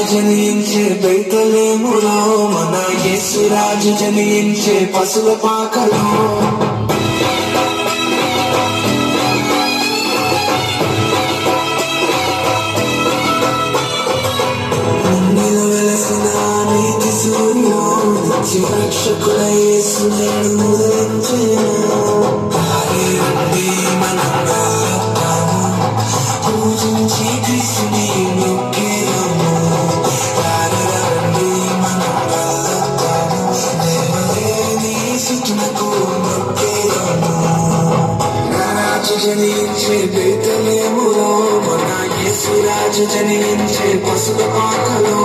జనించే బెత్లెహేములో మన యేసు రాజు జనించే పశుల పాకలో నిన్ను వెలసిన నీతి సూర్యుడు నిత్య రక్షకుల యేసు నేడు ఉదయించెను. రండి మనం వెళ్తాము పూజించి క్రీస్తుని మొక్కేము. జనించే బెత్లెహేములో మన యేసు రాజు జనించే పశుల పాకలో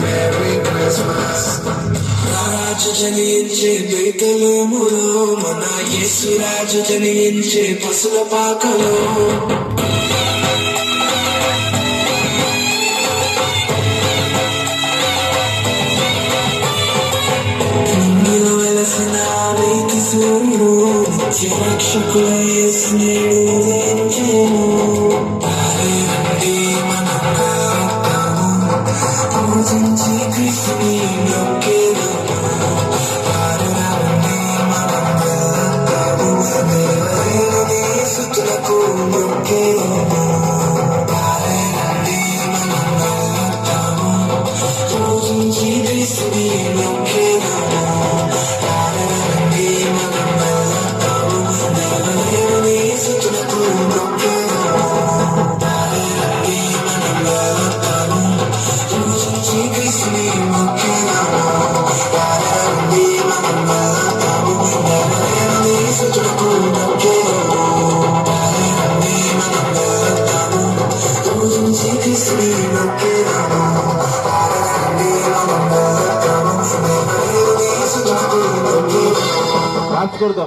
Merry జనించే బేతలేములో మన యేసురాజు జనించే పసుల పాకలో నిన్నులో వెలసిన నీతి సూర్యుడు నిత్య రక్షకుల యేసు నేడు ఉదయించెను. రండి మనం కలుద్దాము, పూజించి క్రీస్తుని మొక్కేదాము. రండి మనం కలుద్దాము, దేవదేవుని స్తుతులకు మొక్కేదాము. రండి మనం కలుద్దాము, పూజించి క్రీస్తుని మొక్కేదాము. రండి మనం కలుద్దాము, దేవదేవుని స్తుతులకు మొక్కేదాము. రండి మనం కలుద్దాము, పూజించి క్రీస్తుని మొక్కేదాము. రండి మనం కలుద్దాము, దేవదేవుని స్తుతులకు మొక్కేదాము. రండి మనం కలుద్దాము, పూజించి క్రీస్తుని మొక్కేదాము. రండి మనం కలుద్దాము, దేవదేవుని స్తుతులకు మొక్కేదాము. మార్చకూడదు.